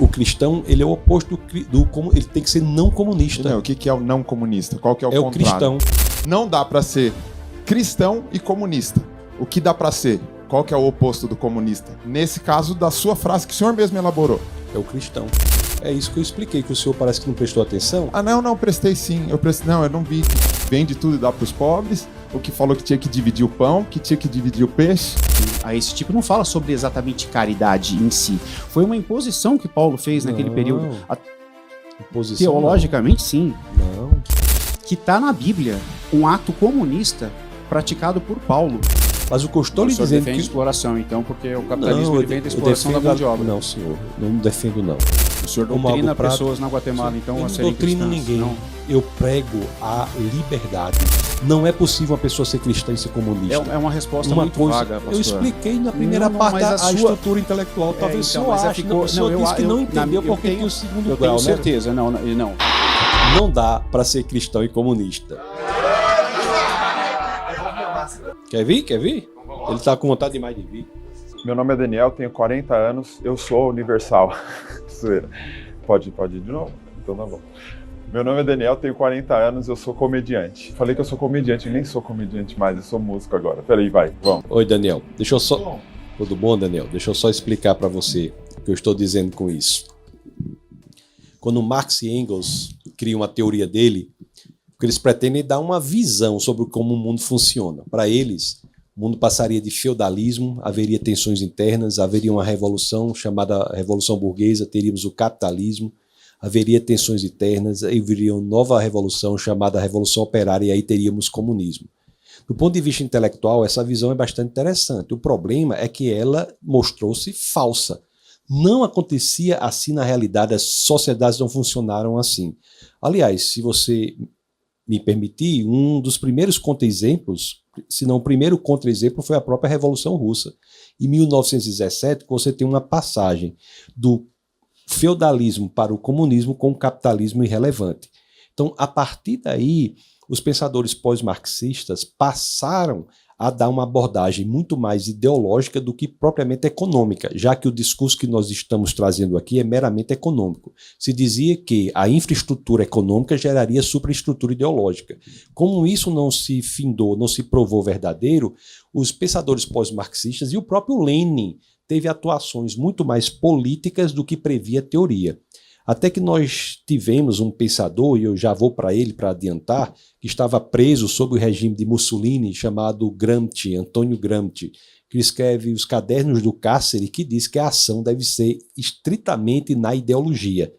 O cristão, ele é o oposto ele tem que ser não comunista. Não, o que é o não comunista? Qual que é o contrário? É o cristão. Não dá para ser cristão e comunista. O que dá para ser? Qual que é o oposto do comunista? Nesse caso, da sua frase que o senhor mesmo elaborou. É o cristão. É isso que eu expliquei, que o senhor parece que não prestou atenção. Ah, não, prestei sim. Não, eu não vi. Vende tudo e dá para os pobres. O que falou que tinha que dividir o pão, que tinha que dividir o peixe. Esse tipo não fala sobre exatamente caridade em si. Foi uma imposição que Paulo fez naquele período. Imposição, teologicamente, sim. Não. Que está na Bíblia um ato comunista praticado por Paulo. Mas o que eu estou lhe dizendo defende que... exploração, então, porque o capitalismo ele vem da exploração da mão de obra. Não, senhor, não defendo não. O senhor doutrina pessoas na Guatemala, então, eu a não serem doutrino cristãs. ninguém. Não. Eu prego a liberdade. Não é possível uma pessoa ser cristã e ser comunista. É uma resposta muito vaga, pastor. Eu expliquei na primeira parte a estrutura intelectual. Talvez o senhor ache. A pessoa disse que não entendeu porque tem o segundo grau. Eu tenho certeza. Não. Não dá para ser cristão e comunista. Quer vir? Ele tá com vontade demais de vir. Meu nome é Daniel, tenho 40 anos, eu sou universal. Pode ir de novo? Então tá bom. Meu nome é Daniel, tenho 40 anos, eu sou comediante. Falei que eu sou comediante, eu nem sou comediante mais, eu sou músico agora. Peraí, vamos. Oi, Daniel. Deixa eu só... Tudo bom, Daniel? Deixa eu só explicar para você o que eu estou dizendo com isso. Quando Marx e Engels criam a teoria dele, o que eles pretendem é dar uma visão sobre como o mundo funciona. Para eles, o mundo passaria de feudalismo, haveria tensões internas, haveria uma revolução chamada Revolução Burguesa, teríamos o capitalismo, haveria tensões internas, haveria uma nova revolução chamada Revolução Operária e aí teríamos comunismo. Do ponto de vista intelectual, essa visão é bastante interessante. O problema é que ela mostrou-se falsa. Não acontecia assim na realidade, as sociedades não funcionaram assim. Aliás, se você me permitir, um dos primeiros contra-exemplos, se não o primeiro contra-exemplo, foi a própria Revolução Russa. Em 1917, você tem uma passagem do feudalismo para o comunismo com o capitalismo irrelevante. Então, a partir daí, os pensadores pós-marxistas passaram a dar uma abordagem muito mais ideológica do que propriamente econômica, já que o discurso que nós estamos trazendo aqui é meramente econômico. Se dizia que a infraestrutura econômica geraria superestrutura ideológica. Como isso não se findou, não se provou verdadeiro, os pensadores pós-marxistas e o próprio Lenin teve atuações muito mais políticas do que previa a teoria. Até que nós tivemos um pensador, e eu já vou para ele para adiantar, que estava preso sob o regime de Mussolini, chamado Gramsci, Antônio Gramsci, que escreve Os Cadernos do Cárcere, que diz que a ação deve ser estritamente na ideologia.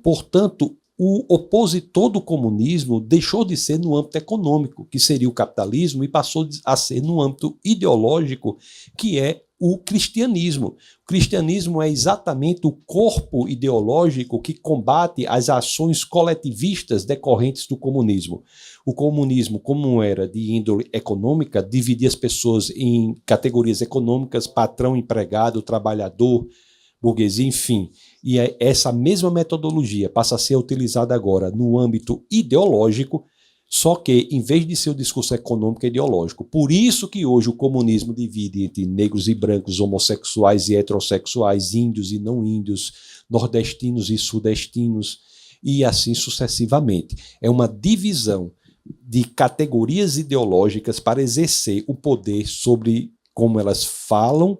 Portanto, o opositor do comunismo deixou de ser no âmbito econômico, que seria o capitalismo, e passou a ser no âmbito ideológico, que é o cristianismo. O cristianismo é exatamente o corpo ideológico que combate as ações coletivistas decorrentes do comunismo. O comunismo, como era de índole econômica, dividia as pessoas em categorias econômicas, patrão, empregado, trabalhador, burguesia, enfim. E essa mesma metodologia passa a ser utilizada agora no âmbito ideológico, só que, em vez de ser o discurso econômico, é ideológico. Por isso que hoje o comunismo divide entre negros e brancos, homossexuais e heterossexuais, índios e não índios, nordestinos e sudestinos, e assim sucessivamente. É uma divisão de categorias ideológicas para exercer o poder sobre como elas falam,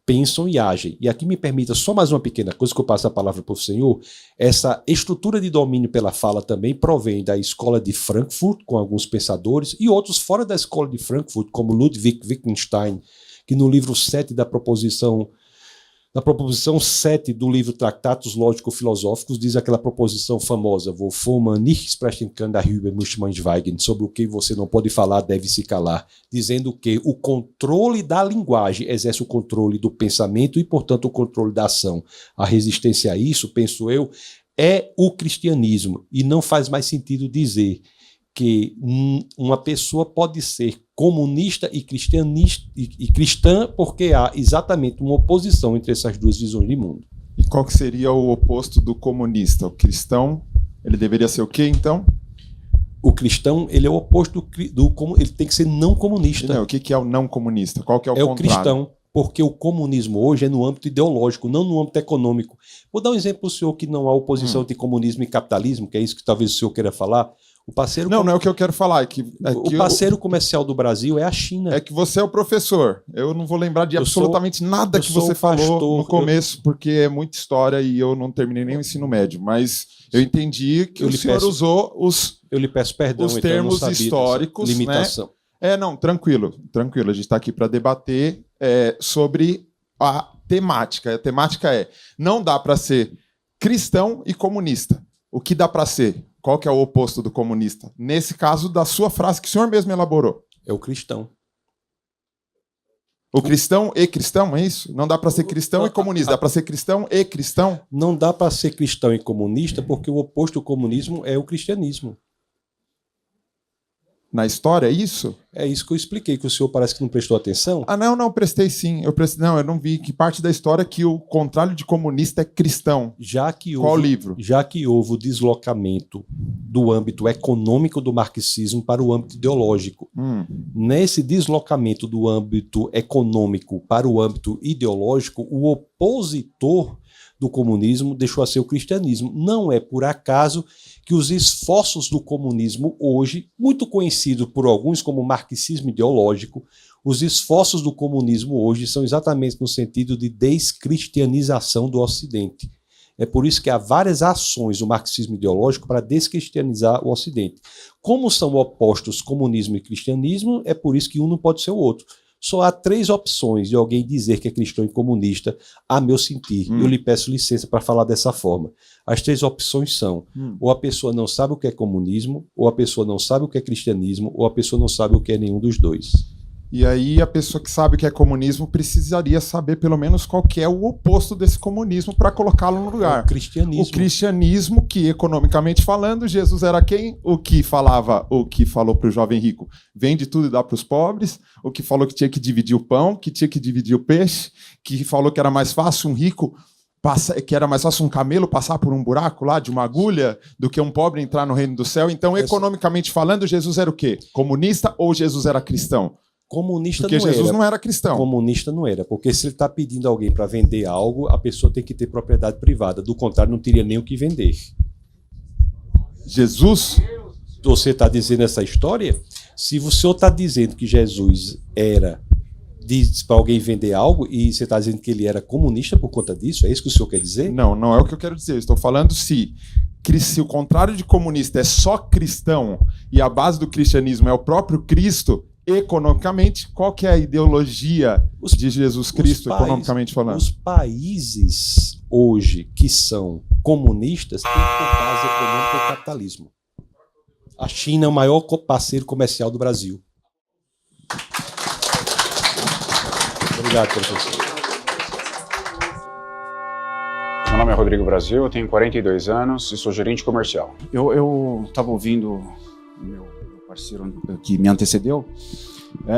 pensam e agem. E aqui me permita só mais uma pequena coisa que eu passo a palavra para o senhor. Essa estrutura de domínio pela fala também provém da escola de Frankfurt, com alguns pensadores, e outros fora da escola de Frankfurt, como Ludwig Wittgenstein, que no livro 7 da proposição 7 do livro Tratados Lógico-Filosóficos diz aquela proposição famosa, wovon man nicht sprechen kann, darüber muss man schweigen, sobre o que você não pode falar, deve se calar, dizendo que o controle da linguagem exerce o controle do pensamento e, portanto, o controle da ação. A resistência a isso, penso eu, é o cristianismo, e não faz mais sentido dizer que uma pessoa pode ser comunista e cristã porque há exatamente uma oposição entre essas duas visões de mundo. E qual que seria o oposto do comunista? O cristão, ele deveria ser o quê, então? O cristão, ele é o oposto ele tem que ser não comunista. Não, o que é o não comunista? Qual que é o contrário? É o cristão. Porque o comunismo hoje é no âmbito ideológico, não no âmbito econômico. Vou dar um exemplo para o senhor que não há oposição entre comunismo e capitalismo, que é isso que talvez o senhor queira falar. O parceiro Não é o que eu quero falar. o parceiro comercial do Brasil é a China. É que você é o professor. Eu não vou lembrar de absolutamente nada que você falou no começo, porque é muita história e eu não terminei nem o ensino médio. Mas eu entendi que o senhor usou eu lhe peço perdão, os termos históricos, limitação. Né? Não, tranquilo. A gente está aqui para debater sobre a temática. A temática é: não dá para ser cristão e comunista. O que dá para ser? Qual que é o oposto do comunista? Nesse caso, da sua frase que o senhor mesmo elaborou. É o cristão. O cristão e cristão, é isso? Não dá para ser cristão e comunista. Dá para ser cristão e cristão? Não dá para ser cristão e comunista porque o oposto do comunismo é o cristianismo. Na história, é isso? É isso que eu expliquei, que o senhor parece que não prestou atenção. Não, prestei sim. Eu não vi que parte da história que o contrário de comunista é cristão. Qual livro? Já que houve o deslocamento do âmbito econômico do marxismo para o âmbito ideológico. Nesse deslocamento do âmbito econômico para o âmbito ideológico, o opositor do comunismo deixou a ser o cristianismo. Não é por acaso que os esforços do comunismo hoje, muito conhecido por alguns como marxismo ideológico, os esforços do comunismo hoje são exatamente no sentido de descristianização do Ocidente. É por isso que há várias ações do marxismo ideológico para descristianizar o Ocidente. Como são opostos comunismo e cristianismo, é por isso que um não pode ser o outro. Só há 3 opções de alguém dizer que é cristão e comunista, a meu sentir. Eu lhe peço licença para falar dessa forma. As 3 opções são: ou a pessoa não sabe o que é comunismo, ou a pessoa não sabe o que é cristianismo, ou a pessoa não sabe o que é nenhum dos dois. E aí a pessoa que sabe o que é comunismo precisaria saber pelo menos qual que é o oposto desse comunismo para colocá-lo no lugar. O cristianismo. O cristianismo, que economicamente falando, Jesus era quem? O que falou para o jovem rico: vende tudo e dá para os pobres. O que falou que tinha que dividir o pão, que tinha que dividir o peixe, que falou que era mais fácil um rico que era mais fácil um camelo passar por um buraco lá de uma agulha do que um pobre entrar no reino do céu. Então, economicamente falando, Jesus era o quê? Comunista ou Jesus era cristão? Comunista porque não era. Jesus não era cristão. Comunista não era, porque se ele está pedindo a alguém para vender algo, a pessoa tem que ter propriedade privada. Do contrário, não teria nem o que vender. Jesus? Você está dizendo essa história? Se o senhor está dizendo que Jesus era para alguém vender algo e você está dizendo que ele era comunista por conta disso, é isso que o senhor quer dizer? Não, não é o que eu quero dizer. Eu estou falando se o contrário de comunista é só cristão e a base do cristianismo é o próprio Cristo. Economicamente, qual que é a ideologia de Jesus Cristo, economicamente falando? Os países hoje que são comunistas têm por base econômica o capitalismo. A China é o maior parceiro comercial do Brasil. Obrigado, professor. Meu nome é Rodrigo Brasil, eu tenho 42 anos e sou gerente comercial. Eu estava ouvindo o meu parceiro que me antecedeu,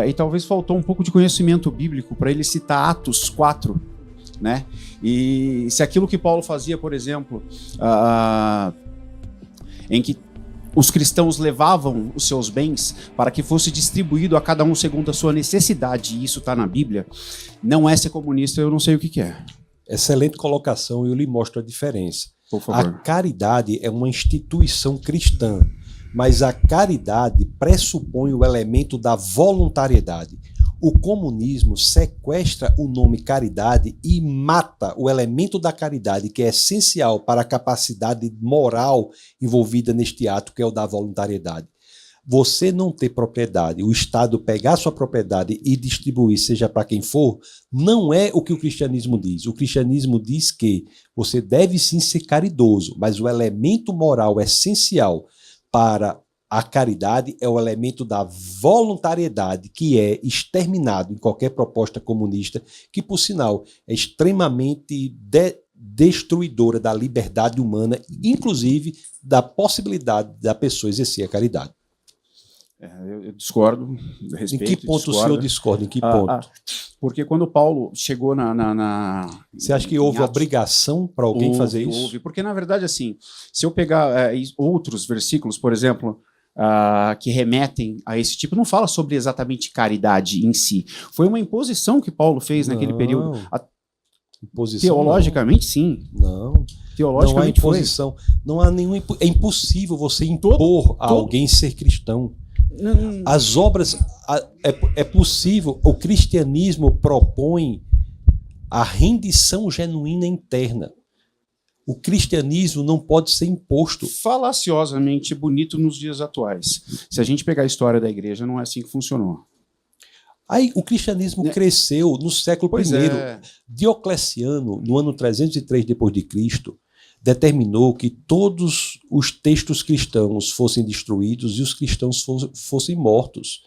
e talvez faltou um pouco de conhecimento bíblico para ele citar Atos 4, né? E se aquilo que Paulo fazia, por exemplo, em que os cristãos levavam os seus bens para que fosse distribuído a cada um segundo a sua necessidade, e isso está na Bíblia, não é ser comunista, eu não sei o que é. Excelente colocação, eu lhe mostro a diferença. Por favor. A caridade é uma instituição cristã, mas a caridade pressupõe o elemento da voluntariedade. O comunismo sequestra o nome caridade e mata o elemento da caridade, que é essencial para a capacidade moral envolvida neste ato, que é o da voluntariedade. Você não ter propriedade, o Estado pegar sua propriedade e distribuir, seja para quem for, não é o que o cristianismo diz. O cristianismo diz que você deve sim ser caridoso, mas o elemento moral essencial para a caridade é o elemento da voluntariedade, que é exterminado em qualquer proposta comunista, que, por sinal, é extremamente destruidora da liberdade humana, inclusive da possibilidade da pessoa exercer a caridade. Eu discordo, respeito. Em que ponto o senhor discorda? Em que ponto? Porque quando Paulo chegou Você acha que houve obrigação para alguém fazer isso? Houve, porque na verdade, assim, se eu pegar outros versículos, por exemplo, que remetem a esse tipo, não fala sobre exatamente caridade em si. Foi uma imposição que Paulo fez naquele período. Imposição, Teologicamente, sim. Não. Teologicamente não há imposição. Não há nenhum. É impossível você impor a alguém ser cristão. As obras. É possível. O cristianismo propõe a rendição genuína interna. O cristianismo não pode ser imposto. Falaciosamente bonito nos dias atuais. Se a gente pegar a história da igreja, não é assim que funcionou. Aí o cristianismo cresceu no século I. Diocleciano, no ano 303 d.C., determinou que todos os textos cristãos fossem destruídos e os cristãos fossem mortos.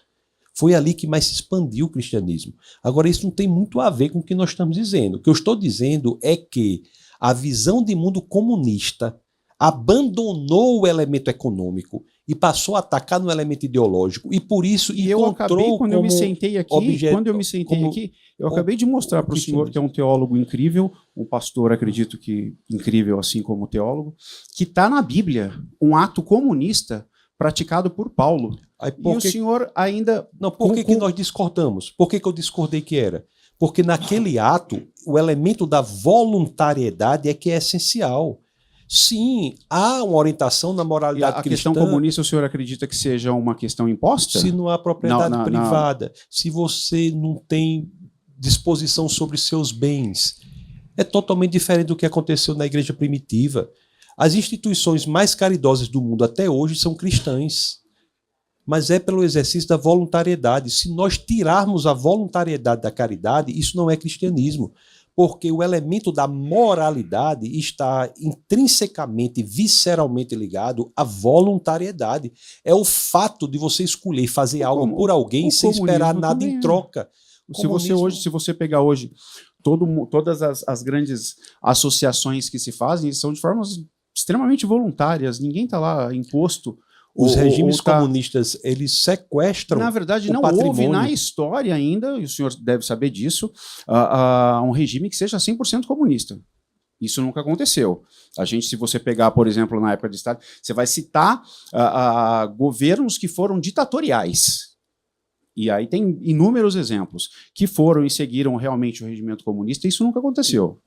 Foi ali que mais se expandiu o cristianismo. Agora, isso não tem muito a ver com o que nós estamos dizendo. O que eu estou dizendo é que a visão de mundo comunista abandonou o elemento econômico e passou a atacar no elemento ideológico, e por isso eu acabei, quando eu me sentei aqui, eu acabei de mostrar para o senhor, que é um teólogo incrível, um pastor, acredito que incrível assim como teólogo, que está na Bíblia um ato comunista praticado por Paulo. O senhor ainda... Não, por que nós discordamos? Por que eu discordei que era? Porque naquele ato, o elemento da voluntariedade é que é essencial. Sim, há uma orientação na moralidade cristã. A questão comunista, o senhor acredita que seja uma questão imposta? Se não há propriedade privada, se você não tem disposição sobre seus bens. É totalmente diferente do que aconteceu na igreja primitiva. As instituições mais caridosas do mundo até hoje são cristãs. Mas é pelo exercício da voluntariedade. Se nós tirarmos a voluntariedade da caridade, isso não é cristianismo. Porque o elemento da moralidade está intrinsecamente, visceralmente ligado à voluntariedade. É o fato de você escolher fazer algo por alguém sem esperar nada em troca. Se você pegar hoje todas as grandes associações que se fazem, são de formas extremamente voluntárias. Ninguém está lá imposto. Os regimes comunistas, eles sequestram. Na verdade, não patrimônio. houve na história ainda, e o senhor deve saber disso, um regime que seja 100% comunista. Isso nunca aconteceu. Se você pegar, por exemplo, na época de Estado, você vai citar governos que foram ditatoriais. E aí tem inúmeros exemplos que foram e seguiram realmente o regimento comunista, e isso nunca aconteceu,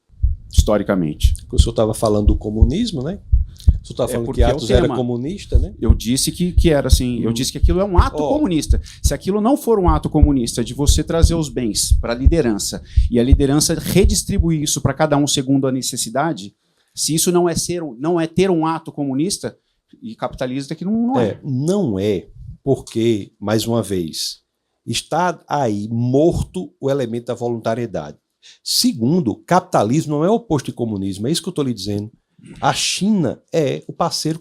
historicamente. O senhor estava falando do comunismo, né? O senhor estava falando que Atos era comunista, né? Eu disse que era assim, eu disse que aquilo é um ato comunista. Se aquilo não for um ato comunista de você trazer os bens para a liderança e a liderança redistribuir isso para cada um segundo a necessidade, se isso não é ter um ato comunista e capitalista, que não é. Não é, porque, mais uma vez, está aí morto o elemento da voluntariedade. Segundo, capitalismo não é oposto de comunismo, é isso que eu estou lhe dizendo. A China é o parceiro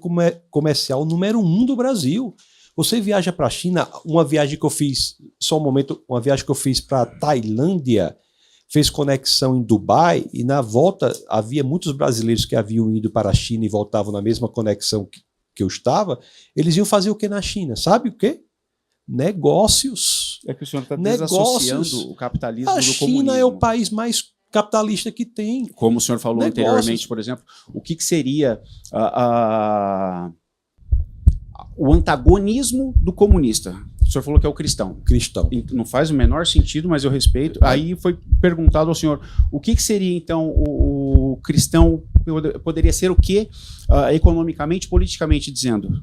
comercial número 1 do Brasil. Você viaja para a China, uma viagem que eu fiz, só um momento, uma viagem que eu fiz para a Tailândia, fez conexão em Dubai, e na volta havia muitos brasileiros que haviam ido para a China e voltavam na mesma conexão que eu estava. Eles iam fazer o que na China? Sabe o quê? Negócios. É que o senhor está desassociando o capitalismo do comunismo. A China é o país mais capitalista que tem. Como o senhor falou anteriormente, por exemplo, o que seria o antagonismo do comunista? O senhor falou que é o cristão. Cristão. Não faz o menor sentido, mas eu respeito. Aí foi perguntado ao senhor, o que seria, então, o cristão poderia ser o quê, economicamente, politicamente dizendo?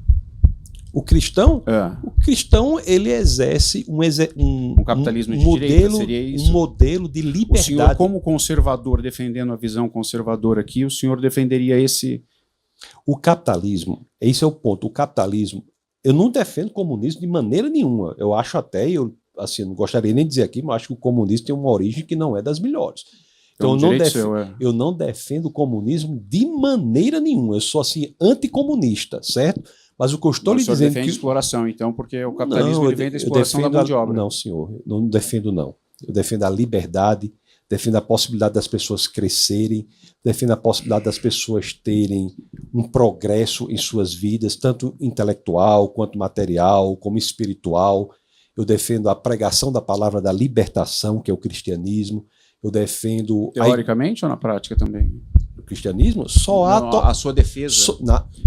O cristão? O cristão, ele exerce um capitalismo de modelo, direita, seria isso? Um modelo de liberdade. O senhor, como conservador, defendendo a visão conservadora aqui, o senhor defenderia esse... O capitalismo, esse é o ponto, o capitalismo, eu não defendo o comunismo de maneira nenhuma. Eu acho até, assim, não gostaria nem de dizer aqui, mas acho que o comunismo tem uma origem que não é das melhores. Então eu não defendo o comunismo de maneira nenhuma. Eu sou, assim, anticomunista, certo? Mas o que eu estou lhe dizendo... O senhor defende exploração, então, porque o capitalismo ele vem da exploração da mão de obra. Não, senhor, não defendo, não. Eu defendo a liberdade, defendo a possibilidade das pessoas crescerem, defendo a possibilidade das pessoas terem um progresso em suas vidas, tanto intelectual, quanto material, como espiritual. Eu defendo a pregação da palavra da libertação, que é o cristianismo. Eu defendo... Teoricamente ou na prática também? O cristianismo só há... A sua defesa,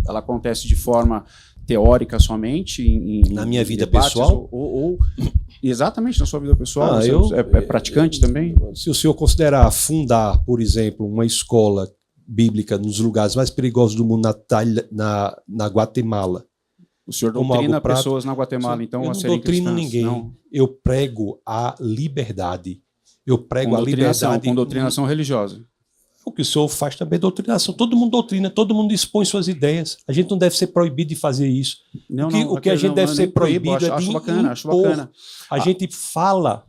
ela acontece de forma teórica somente, Na minha vida debates, pessoal? ou exatamente na sua vida pessoal? Você é praticante também? Se o senhor considerar fundar, por exemplo, uma escola bíblica nos lugares mais perigosos do mundo, na Guatemala. O senhor como doutrina algo prático, pessoas na Guatemala, então, eu a não serem doutrino cristãs? ninguém. Não. Eu prego a liberdade. Eu prego Com a doutrinação, liberdade. com doutrinação religiosa. O que o senhor faz também é doutrinação. Todo mundo doutrina, todo mundo expõe suas ideias. A gente não deve ser proibido de fazer isso. Não, O que a gente deve ser proibido é de acho bacana, acho bacana. A gente fala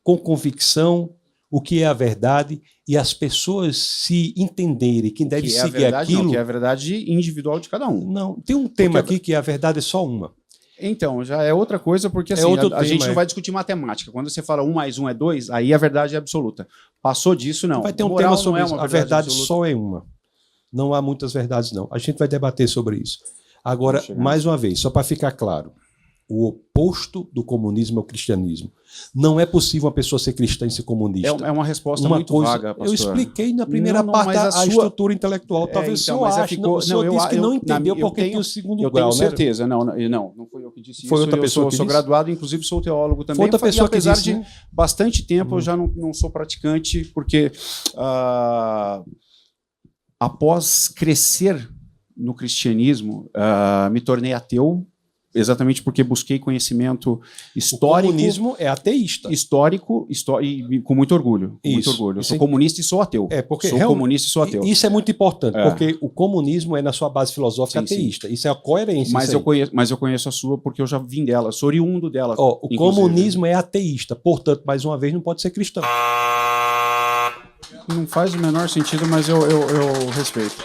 com convicção o que é a verdade e as pessoas se entenderem que devem Que é a seguir verdade, aquilo. não, que é a verdade individual de cada um. Não, tem um tema aqui que a verdade é só uma. Então, já é outra coisa, porque assim, outro a tema, gente não vai discutir matemática. Quando você fala 1 mais 1 é 2, aí a verdade é absoluta. Passou disso, não. Vai ter um Moral tema sobre não é isso. uma A verdade absoluta. só é uma. Não há muitas verdades, não. A gente vai debater sobre isso. Agora, Vamos chegar. mais uma vez, só para ficar claro, o oposto do comunismo é o cristianismo. Não é possível uma pessoa ser cristã e ser comunista. É uma resposta muito vaga, pastor. Eu expliquei na primeira Não, parte mas a a sua- estrutura intelectual. Talvez então, o senhor mas ache. ficou- O senhor não, disse que não entendeu eu porque tenho- tem o segundo Eu grau, tenho né? certeza. Não fui eu que disse Foi isso. outra pessoa que sou disse? graduado, inclusive sou teólogo também. Foi outra pessoa e que apesar disse, de né? bastante tempo, eu já não sou praticante, porque após crescer no cristianismo, me tornei ateu, exatamente porque busquei conhecimento O histórico. comunismo é ateísta. E com muito orgulho. Com muito Isso. orgulho. Eu Isso sou é- comunista e sou ateu. É, porque sou realmente- comunista e sou ateu. Isso é muito importante, É. porque o comunismo é na sua base filosófica Sim, sim. ateísta. Isso é a coerência. Mas isso eu, aí. conheço a sua porque eu já vim dela, sou oriundo dela. Ó, o inclusive. comunismo é ateísta, portanto, mais uma vez, não pode ser cristão. Não faz o menor sentido, mas eu respeito.